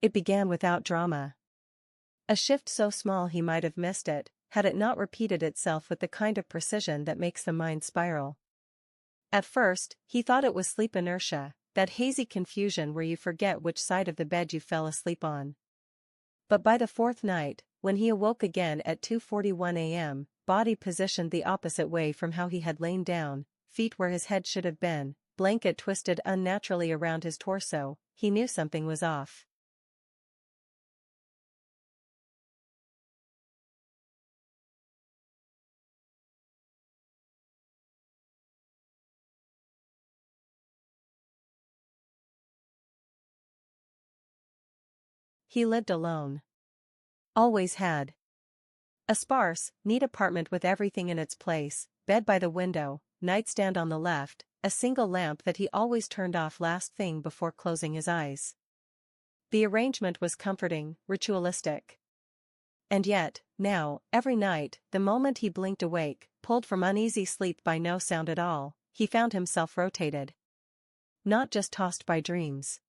It began without drama. A shift so small he might have missed it, had it not repeated itself with the kind of precision that makes the mind spiral. At first, he thought it was sleep inertia, that hazy confusion where you forget which side of the bed you fell asleep on. But by the fourth night, when he awoke again at 2:41 a.m., body positioned the opposite way from how he had lain down, feet where his head should have been, blanket twisted unnaturally around his torso, he knew something was off. He lived alone. Always had. A sparse, neat apartment with everything in its place, bed by the window, nightstand on the left, a single lamp that he always turned off last thing before closing his eyes. The arrangement was comforting, ritualistic. And yet, now, every night, the moment he blinked awake, pulled from uneasy sleep by no sound at all, he found himself rotated. Not just tossed by dreams.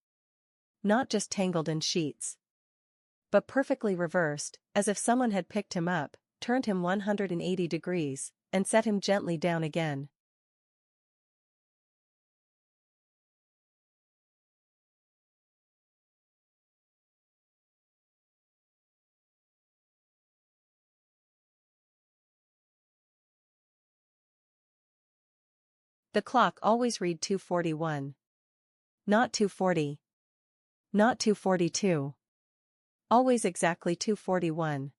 Not just tangled in sheets. But perfectly reversed, as if someone had picked him up, turned him 180 degrees, and set him gently down again. The clock always read 2:41. Not 2:40. Not 2:42. Always exactly 2:41.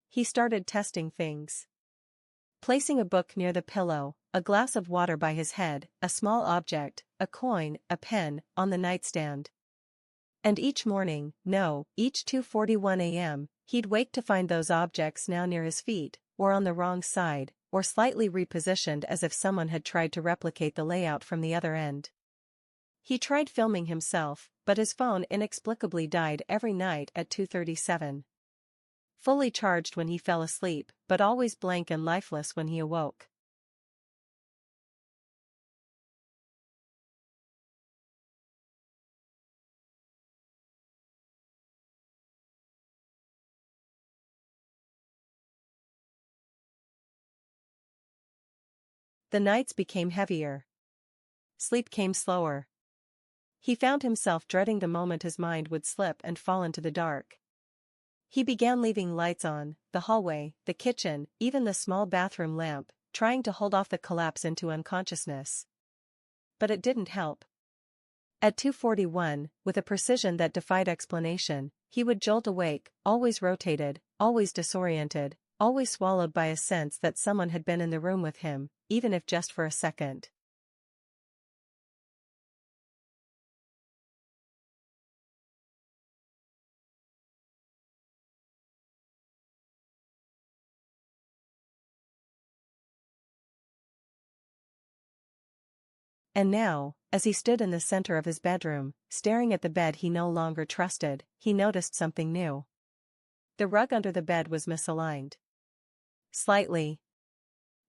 He started testing things. Placing a book near the pillow, a glass of water by his head, a small object, a coin, a pen, on the nightstand. And each morning, each 2:41 a.m., he'd wake to find those objects now near his feet, or on the wrong side, or slightly repositioned as if someone had tried to replicate the layout from the other end. He tried filming himself, but his phone inexplicably died every night at 2:37. Fully charged when he fell asleep, but always blank and lifeless when he awoke. The nights became heavier. Sleep came slower. He found himself dreading the moment his mind would slip and fall into the dark. He began leaving lights on, the hallway, the kitchen, even the small bathroom lamp, trying to hold off the collapse into unconsciousness. But it didn't help. At 2:41, with a precision that defied explanation, he would jolt awake, always rotated, always disoriented, always swallowed by a sense that someone had been in the room with him, even if just for a second. And now, as he stood in the center of his bedroom, staring at the bed he no longer trusted, he noticed something new. The rug under the bed was misaligned. Slightly.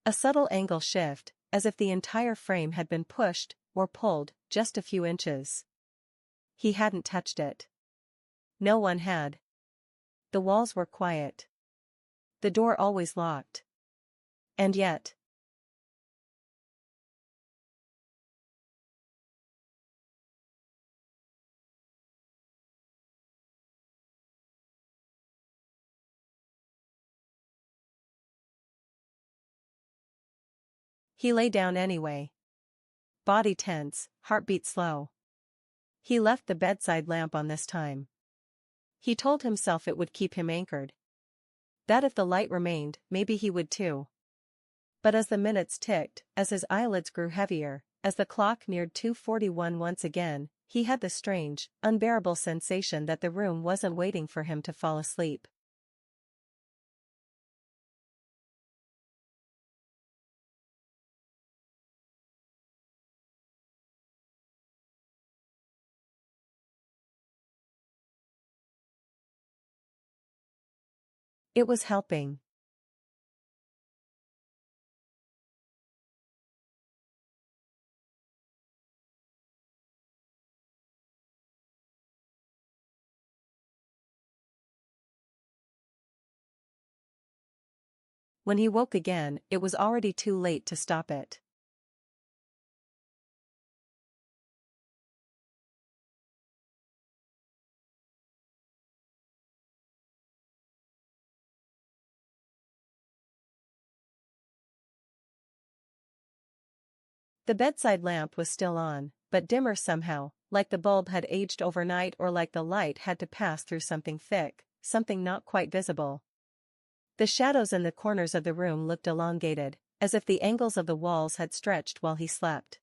A subtle angle shift, as if the entire frame had been pushed, or pulled, just a few inches. He hadn't touched it. No one had. The walls were quiet. The door always locked. And yet. He lay down anyway. Body tense, heartbeat slow. He left the bedside lamp on this time. He told himself it would keep him anchored. That if the light remained, maybe he would too. But as the minutes ticked, as his eyelids grew heavier, as the clock neared 2:41 once again, he had the strange, unbearable sensation that the room wasn't waiting for him to fall asleep. It was helping. When he woke again, it was already too late to stop it. The bedside lamp was still on, but dimmer somehow, like the bulb had aged overnight or like the light had to pass through something thick, something not quite visible. The shadows in the corners of the room looked elongated, as if the angles of the walls had stretched while he slept.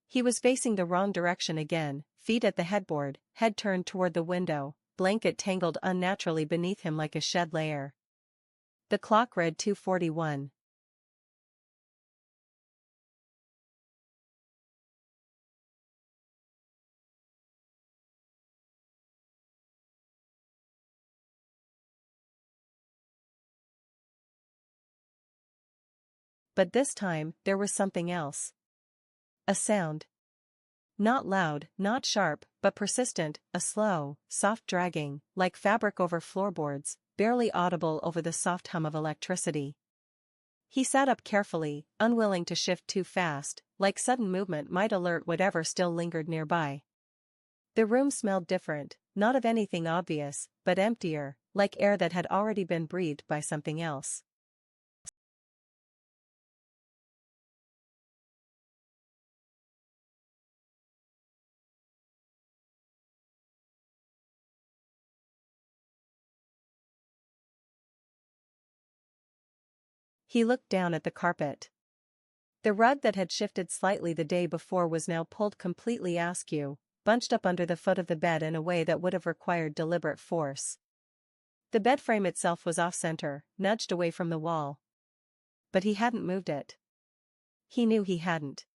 He was facing the wrong direction again, feet at the headboard, head turned toward the window, blanket tangled unnaturally beneath him like a shed layer. The clock read 2:41. But this time, there was something else. A sound. Not loud, not sharp, but persistent, a slow, soft dragging, like fabric over floorboards, barely audible over the soft hum of electricity. He sat up carefully, unwilling to shift too fast, like sudden movement might alert whatever still lingered nearby. The room smelled different, not of anything obvious, but emptier, like air that had already been breathed by something else. He looked down at the carpet. The rug that had shifted slightly the day before was now pulled completely askew, bunched up under the foot of the bed in a way that would have required deliberate force. The bed frame itself was off-center, nudged away from the wall. But he hadn't moved it. He knew he hadn't.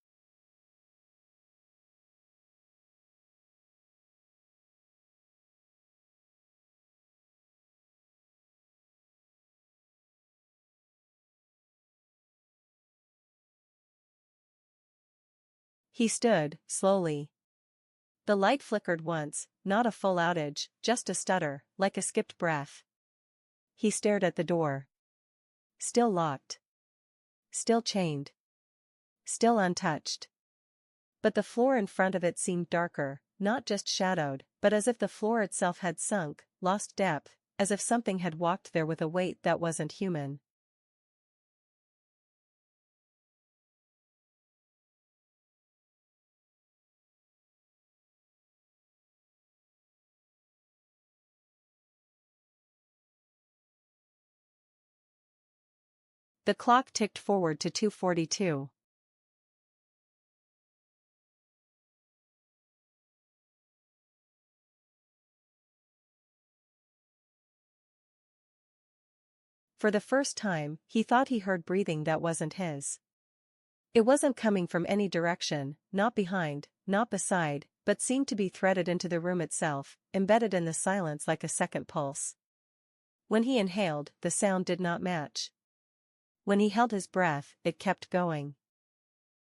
He stood, slowly. The light flickered once, not a full outage, just a stutter, like a skipped breath. He stared at the door. Still locked. Still chained. Still untouched. But the floor in front of it seemed darker, not just shadowed, but as if the floor itself had sunk, lost depth, as if something had walked there with a weight that wasn't human. The clock ticked forward to 2:42. For the first time, he thought he heard breathing that wasn't his. It wasn't coming from any direction, not behind, not beside, but seemed to be threaded into the room itself, embedded in the silence like a second pulse. When he inhaled, the sound did not match. When he held his breath, it kept going.